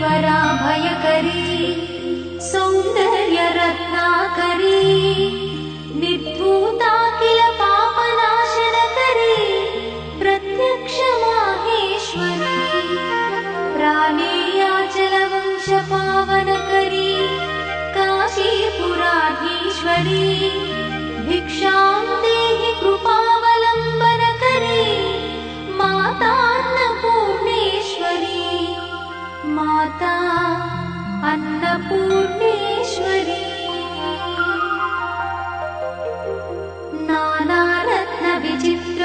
वराभयकरी सौन्दर्यरत्नाकरी निर्धूताखिल पापनाशनकरी प्रत्यक्ष माहेश्वरी प्राणेयाचलवंशपावनकरी काशीपुराधीश्वरी भिक्षां देहि कृपावलम्बनकरी माता अन्नपूर्णेश्वरी माता अन्नपूर्णेश्वरी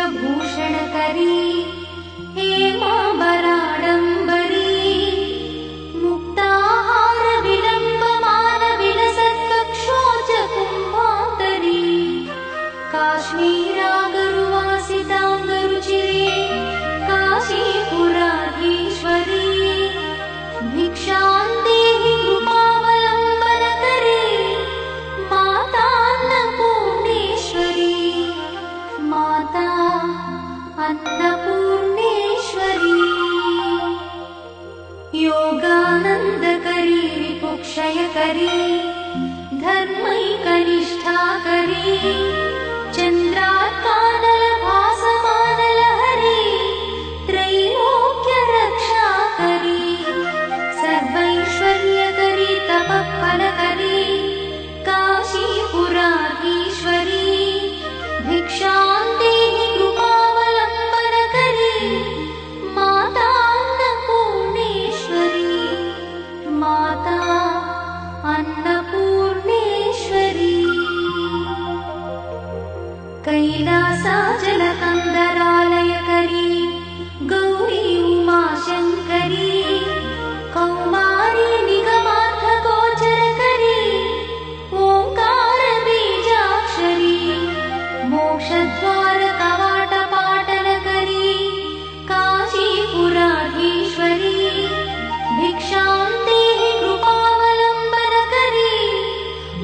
नानारत्नविचित्रभूषणकरी हेमाम्बराडम्बरी मुक्ताहारविलम्बमानविलसत्कक्षोजकुम्भान्तरी काश्मीरागरुवासिताङ्गरुचिरे काशीपुराधीश्वरी भिक्षां देहि कृपावलम्बनकरी माता अन्नपूर्णेश्वरी माता अन्नपूर्णेश्वरी योगानन्दकरी रिपुक्षयकरी धर्मैकनिष्ठाकरी चन्द्रात्कानलभासमानलहरी त्रैलोक्यरक्षाकरी सर्वैश्वर्यकरी तपःफलकरी काशीपुराधीश्वरी भिक्षां देहि कृपावलम्बनकरी माता अन्नपूर्णेश्वरी माता अन्नपूर्णेश्वरी कैलासाचलकन्दरालयकरी गौरी उमाशङ्करी कौमारी निगमार्थगोचरकरी ओङ्कारबीजाक्षरी मोक्षद्वारकवाटपाटनकरी काशीपुराधीश्वरी भिक्षां देहि कृपावलम्बनकरी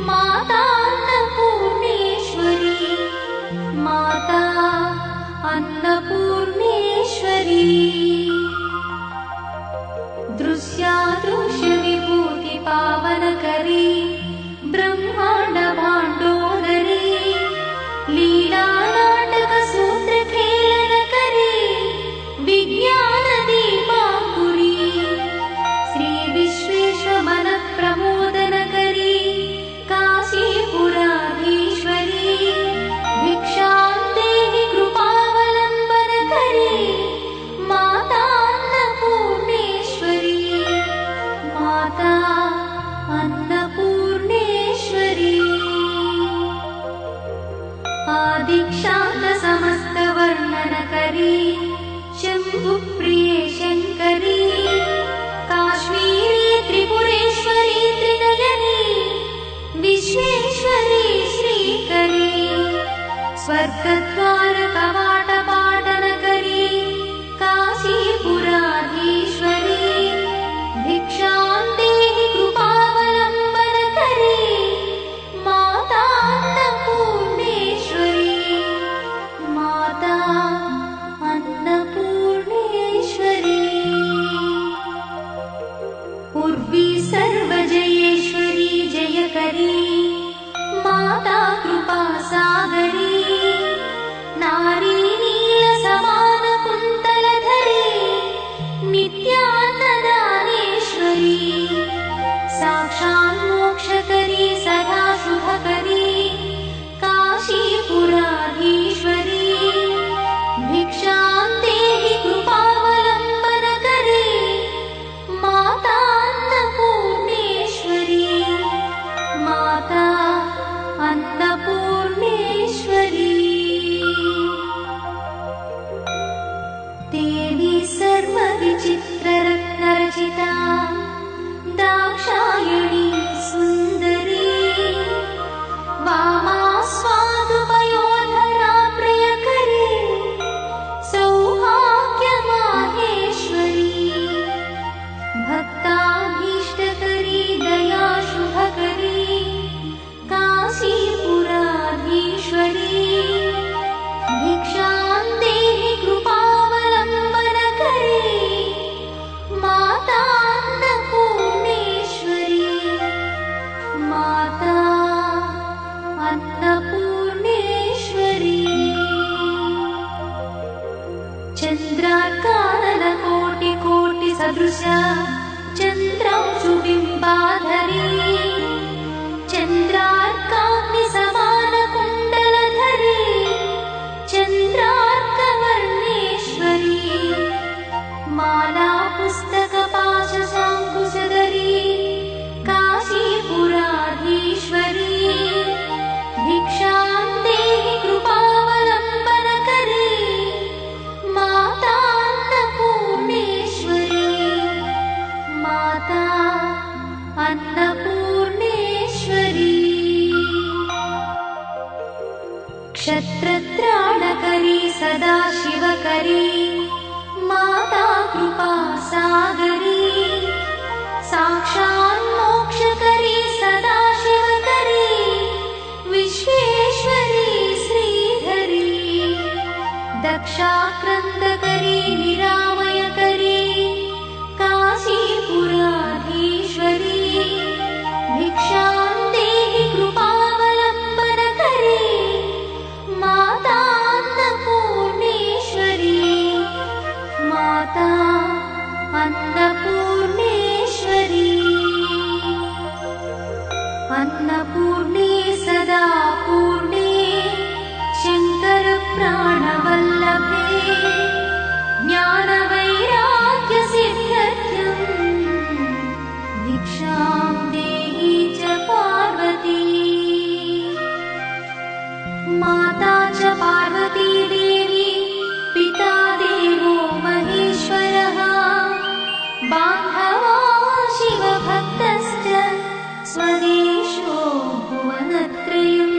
माता अन्नपूर्णेश्वरी माता अन्नपूर्णेश्वरी दृश्यादृश्यविभूतिपावनकरी ब्रह्माण्डभाण्डोदरी लीलानाटकसूत्रखेलनकरी विज्ञानदीपाङ्कुरी श्रीविश्वेश्वमनःप्रमोदनकरी काशीपुराधीश्वरी भिक्षां देहि कृपावलम्बनकरी माता अन्नपूर्णेश्वरी माता अन्नपूर्णेश्वरी आदिक्षान्तसमस्तवर्णनकरी शम्भुप्रिये शङ्करी काश्मीरी त्रिपुरेश्वरी त्रिनयनी विश्वेश्वरी श्रीकरी स्वर्गद्वारकवाटपाटनकरी काशीपुराधीश्वरी भिक्षां देहि कृपावलम्बनकरी माता अन्नपूर्णेश्वरी माता अन्नपूर्णेश्वरी उर्वी सर्वजयेश्वरी जयकरी माता कृपासागरी नारी नीलसमानकुन्तलधरी नित्यान्नदानेश्वरी साक्षान्मोक्षकरी सदा शुभकरी काशीपुराधीश्वरी भिक्षां देहि कृपावलम्बनकरी माता अन्नपूर्णेश्वरी माता अन्नपूर्णेश्वरी देवी सर्वविचित्ररत्नरचिता दाक्षायणी सदृश चन्द्रांशुबिम्बाधरी चन्द्रार्काग्निसमानकुण्डलधरी चन्द्रार्कवर्णेश्वरी माला पुस्तकपाशशाङ्कुशधरी काशीपुराधीश्वरी भिक्षां देहि कृपावलम्बनकरी माता अन्नपूर्णेश्वरी माता अन्नपूर्णेश्वरी क्षत्रत्राणकरी सदाशिवकरी माता कृपासागरी साक्षान्मोक्षकरी सदाशिवकरी विश्वेश्वरी श्रीधरी दक्षाक्रन्दकरी निरामयकरी काशीपुराधीश्वरी भिक्षां देहि कृपावलम्बनकरी माता अन्नपूर्णेश्वरी माता अन्नपूर्णेश्वरी अन्नपूर्णे सदा पूर्णे शङ्करप्राणवल्लभे ज्ञानवैराग्यसिद्ध्यर्थं भिक्षां देहि च पार्वती माता च पार्वती देवी पिता देवो महेश्वरः बान्धवा शिवभक्तश्च स्वदेशो भुवनत्रयम्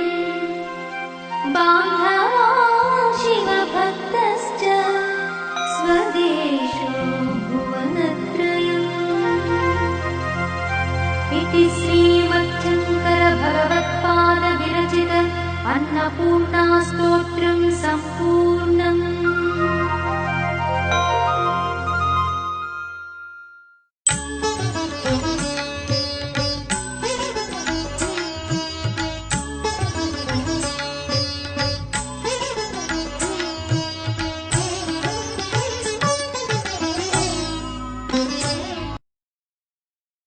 बान्धवा शिवभक्तश्च स्वदेशो भुवनत्रयम् इति श्रीमच्छङ्करभगवत्पादविरचित अन्नपूर्णास्तोत्रं सम्पूर्णम्।